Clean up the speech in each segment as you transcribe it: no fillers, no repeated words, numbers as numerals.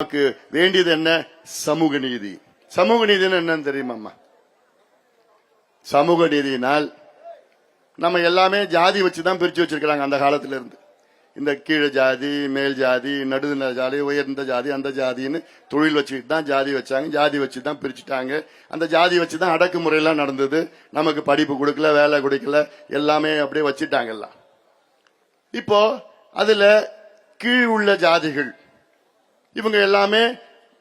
நமக்கு வேண்டியது என்ன? சமூக நீதி. சமூக நீதின்னு என்னன்னு தெரியுமாம்மா? சமூக நீதியினால் நம்ம எல்லாமே ஜாதி வச்சுதான் பிரிச்சு வச்சிருக்கிறாங்க அந்த காலத்துல இருந்து. இந்த கீழ ஜாதி, மேல் ஜாதி, நடுநிலை ஜாதி, உயர்ந்த ஜாதி, அந்த ஜாதின்னு தொழில் வச்சுக்கிட்டு தான் ஜாதி வச்சாங்க. ஜாதி வச்சுதான் பிரிச்சுட்டாங்க. அந்த ஜாதி வச்சுதான் அடக்குமுறையெல்லாம் நடந்தது. நமக்கு படிப்பு கொடுக்கல, வேலை கொடுக்கல, எல்லாமே அப்படியே வச்சுட்டாங்க எல்லாம். இப்போ அதுல கீழ் உள்ள ஜாதிகள் இவங்க எல்லாமே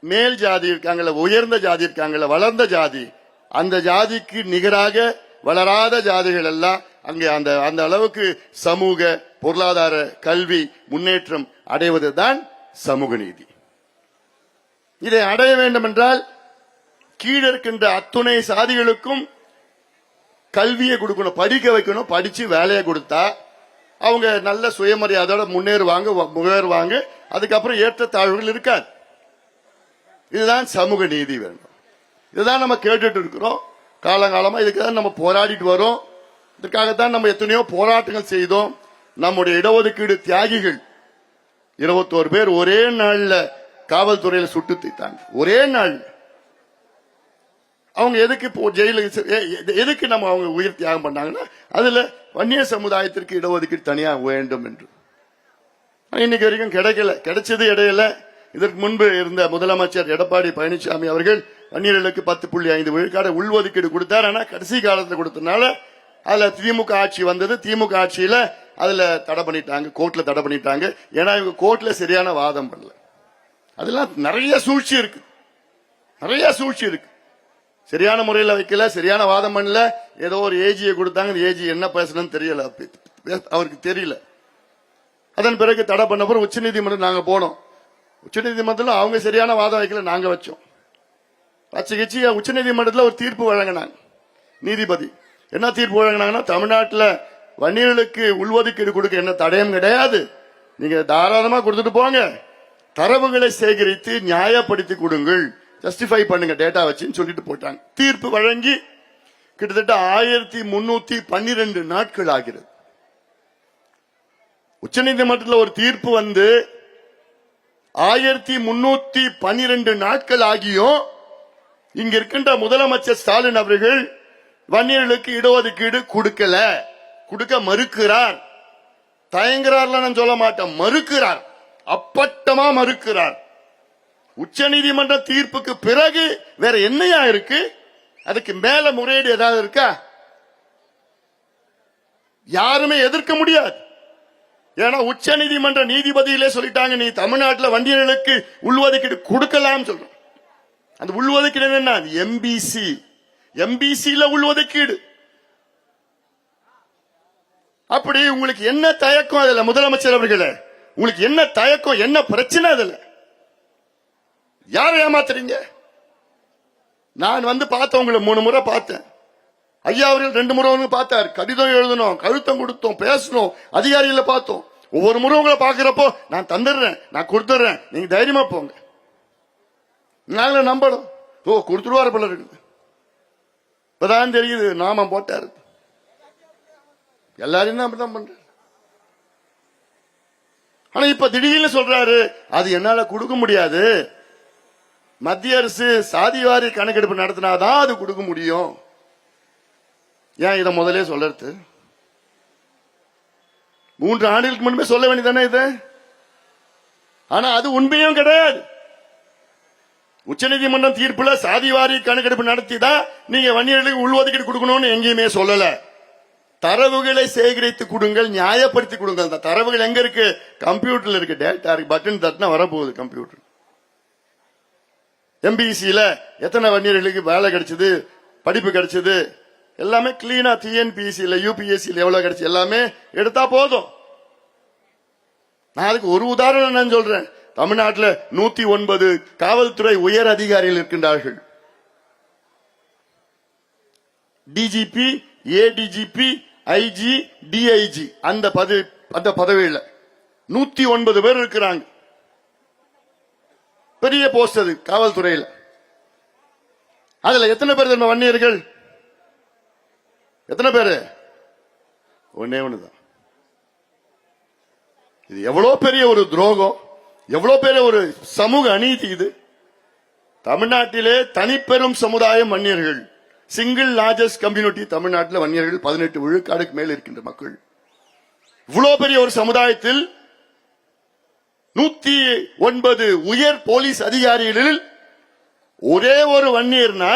மேல் ஜாதி இருக்காங்கல்ல, உயர்ந்த ஜாதி இருக்காங்கல்ல, வளர்ந்த ஜாதி, அந்த ஜாதிக்கு நிகராக வளராத ஜாதிகள் எல்லாம் அங்கே அந்த அந்த அளவுக்கு சமூக பொருளாதார கல்வி முன்னேற்றம் அடைவதுதான் சமூக நீதி. இதை அடைய வேண்டும் என்றால் கீழே இருக்கின்ற அத்துணை சாதிகளுக்கும் கல்வியை கொடுக்கணும், படிக்க வைக்கணும். படிச்சு வேலையை கொடுத்தா அவங்க நல்ல சுயமரியாதையோட முன்னேறுவாங்க. அதுக்கப்புறம் ஏற்றத்தாழ்வுகள் இருக்காது. இதுதான் சமூக நீதி வேண்டும். இதுதான் நம்ம கேட்டுட்டு இருக்கிறோம் காலங்காலமா. இதுக்குதான் நம்ம போராடிட்டு வரோம். இதுக்காகத்தான் நம்ம எத்தனையோ போராட்டங்கள் செய்தோம். நம்முடைய இடஒதுக்கீடு தியாகிகள் 21 பேர் ஒரே நாள்ல காவல்துறையில சுட்டு தீர்த்தாங்க. ஒரே நாள். அவங்க எதுக்கு ஜெயிலுக்கு எதுக்கு நம்ம அவங்க உயிர் தியாகம் பண்ணாங்கன்னா அதுல வன்னிய சமுதாயத்திற்கு இடஒதுக்கீடு தனியா வேண்டும் என்று. இன்னைக்கு வரைக்கும் கிடைக்கல. கிடைச்சது இடையில இதற்கு முன்பு இருந்த முதலமைச்சர் எடப்பாடி பழனிசாமி அவர்கள் வன்னியர்களுக்கு 10.5 விழுக்காடு உள்ஒதுக்கீடு கொடுத்தார். ஆனா கடைசி காலத்தில் கொடுத்தனால அதுல திமுக ஆட்சி வந்தது. திமுக ஆட்சியில அதுல தடை பண்ணிட்டாங்க, கோர்ட்ல தடை பண்ணிட்டாங்க. ஏன்னா இவங்க கோர்ட்ல சரியான வாதம் பண்ணல. அதெல்லாம் நிறைய சூழ்ச்சி இருக்கு, நிறைய சூழ்ச்சி இருக்கு. சரியான முறையில் வைக்கல, சரியான வாதம் பண்ணல. ஏதோ ஒரு ஏஜியை கொடுத்தாங்க. ஏஜி என்ன பேசணும்னு தெரியல, அவருக்கு தெரியல. அதன் பிறகு தடை பண்ண பிறகு உச்சநீதிமன்றம் நாங்க போனோம். உச்சநீதிமன்றத்தில் அவங்க சரியான வாதம் வைக்கல, நாங்க வச்சோம். வச்சு உச்சநீதிமன்றத்தில் ஒரு தீர்ப்பு வழங்கினாங்க. நீதிபதி என்ன தீர்ப்பு வழங்கினாங்கன்னா, தமிழ்நாட்டில் வன்னியர்களுக்கு உள்ஒதுக்கீடு கொடுக்க என்ன தடயம் கிடையாது, நீங்க தாராளமா கொடுத்துட்டு போங்க, தரவுகளை சேகரித்து நியாயப்படுத்தி கொடுங்கள், ஜஸ்டிஃபை பண்ணுங்க டேட்டா வச்சுன்னு சொல்லிட்டு போட்டாங்க. தீர்ப்பு வழங்கி கிட்டத்தட்ட 1312 நாட்கள் ஆகிறது. உச்சநீதிமன்றத்தில் ஒரு தீர்ப்பு வந்து 1312 நாட்கள் ஆகியும் இங்க இருக்கின்ற முதலமைச்சர் ஸ்டாலின் அவர்கள் வன்னியர்களுக்கு இடஒதுக்கீடு கொடுக்க மறுக்கிறார். தயங்குறார்ல நான் சொல்ல மாட்டேன், மறுக்கிறார், அப்பட்டமா மறுக்கிறார். உச்சநீதிமன்ற தீர்ப்புக்கு பிறகு வேற என்னையா இருக்கு? அதுக்கு மேல முறையீடு ஏதாவது இருக்கா? யாருமே எதிர்க்க முடியாது. ஏன்னா உச்சநீதிமன்ற நீதிபதியிலே சொல்லிட்டாங்க, நீ தமிழ்நாட்டில் வன்னியர்களுக்கு உள்ஒதுக்கீடு கொடுக்கலாம் சொல்ற. அந்த உள்ஒதுக்கீடு என்ன? எம்பிசில உள்ஒதுக்கீடு. அப்படி உங்களுக்கு என்ன தயக்கம் அதுல? முதலமைச்சர் அவர்களே, உங்களுக்கு என்ன தயக்கம், என்ன பிரச்சனை அதுல? யாரை ஏமாத்துறீங்க? நான் வந்து பார்த்தேன், உங்களை 3 முறை பார்த்தேன். ஐயா அவர்கள் 2 முறை வந்து பார்த்தார். கடிதம் எழுதணும், கழுத்தம் கொடுத்தோம், பேசணும், அதிகாரிகளை பார்த்தோம். ஒவ்வொரு முறை உங்களை பாக்குறப்போ நான் தந்துடுறேன், நான் கொடுத்துடுறேன், நீங்க தைரியமா போங்க, நாங்கள நம்பணும். ஓ கொடுத்துருவாரு போல இருக்குது. இப்பதான் தெரியுது நாம போட்டாரு. எல்லாரையும் அப்படிதான் பண்ற. ஆனா இப்ப திடீர்னு சொல்றாரு அது என்னால கொடுக்க முடியாது, மத்திய அரசு சாதிவாரி கணக்கெடுப்பு நடத்தினாதான் அது கொடுக்க முடியும். ஏன் இதை முதலே சொல்றது? 3 ஆண்டுகளுக்கு முன்பே சொல்ல வேண்டியதானே இது? ஆனா அது உண்மையும் கிடையாது. உச்சநீதிமன்றம் தீர்ப்புல சாதிவாரி கணக்கெடுப்பு நடத்திதான் நீங்க வன்னியர்களுக்கு உள்ஒதுக்கீடு கொடுக்கணும்னு எங்கேயுமே சொல்லல. தரவுகளை சேகரித்து கொடுங்கள், நியாயப்படுத்தி கொடுங்கள். அந்த தரவுகள் எங்க இருக்கு? கம்ப்யூட்டர்ல இருக்கு, டேட்டா இருக்கு. பட்டன் தட்டினா வரப்போகுது கம்ப்யூட்டர். எம்பிசில எத்தனை வன்னியர்களுக்கு வேலை கிடைச்சது, படிப்பு கிடைச்சது, எல்லாமே கிளீனா டிஎன்பிஎஸ்சில யூபிஎஸ்சில எவ்வளவு கிடைச்சு எல்லாமே எடுத்தா போதும். நான் அதுக்கு ஒரு உதாரணம் நான் சொல்றேன். தமிழ்நாட்டில் 109 காவல்துறை உயர் அதிகாரிகள் இருக்கின்றார்கள். டிஜிபி, ஏடிஜிபி, ஐஜி, டிஐஜி அந்த பதவியில் 109 பேர் இருக்கிறாங்க. பெரிய போஸ்ட் அது காவல்துறையில். அதுல எத்தனை பேர் தெரியுமா வன்னியர்கள்? எத்தனை பேரு? ஒன்னே ஒண்ணுதான். இது எவ்வளவு பெரிய ஒரு துரோகம், எவ்வளவு பேர் ஒரு சமூக அநீதி இது. தமிழ்நாட்டிலே தனிப்பெரும் சமுதாயம் வன்னியர்கள், சிங்கிள் லார்ஜஸ்ட் கம்யூனிட்டி தமிழ்நாட்டில் வன்னியர்கள் 18 விழுக்காடுக்கு மேல் இருக்கின்ற மக்கள். இவ்வளவு பெரிய ஒரு சமுதாயத்தில் 109 உயர் போலீஸ் அதிகாரிகளில் ஒரே ஒரு வன்னியர்னா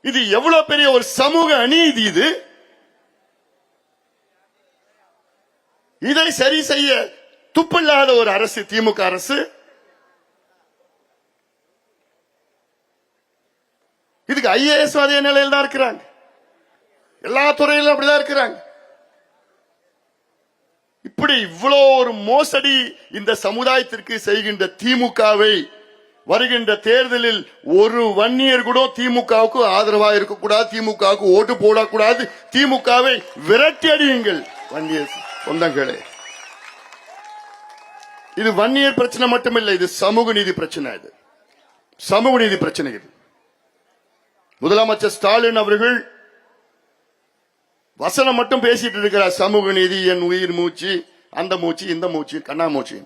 இது எவ்வளவு பெரிய ஒரு சமூக அநீதி இது. இதை சரி செய்ய துப்பில்லாத ஒரு அரசு திமுக அரசு. இதுக்கு ஐஏஎஸ் அதே நிலையில் தான் இருக்கிறாங்க, எல்லா துறையிலும் அப்படிதான் இருக்கிறாங்க. இப்படி இவ்வளவு ஒரு மோசடி இந்த சமுதாயத்திற்கு செய்கின்ற திமுகவை வருகின்ற தேர்தலில் ஒரு வன்னியர் கூட திமுகவுக்கு ஆதரவாக இருக்கக்கூடாது, திமுகவுக்கு ஓட்டு போடக்கூடாது. திமுகவை விரட்டி அடியுங்கள் வன்னியர் சொந்தங்களே. இது வன்னியர் பிரச்சனை மட்டுமில்லை, இது சமூக நீதி பிரச்சனை. இது சமூக நீதி பிரச்சனை. இது முதலமைச்சர் ஸ்டாலின் அவர்கள் வசனம் மட்டும் பேசிட்டு இருக்கிறார். சமூக நீதி என் உயிர் மூச்சு, அந்த மூச்சு இந்த மூச்சு கண்ணா மூச்சு.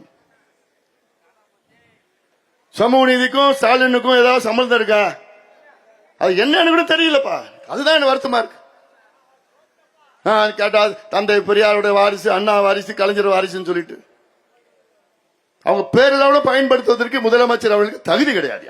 சமூக நீதிக்கும் ஸ்டாலினுக்கும் ஏதாவது சம்பந்தம் இருக்கா? அது என்னன்னு கூட தெரியலப்பா. அதுதான் எனக்கு வருத்தமா இருக்கு. கேட்டா தந்தை பெரியாருடைய வாரிசு, அண்ணா வாரிசு, கலைஞர் வாரிசுன்னு சொல்லிட்டு அவங்க பேரெல்லாம் பயன்படுத்துவதற்கு முதலமைச்சர் அவர்களுக்கு தகுதி கிடையாது.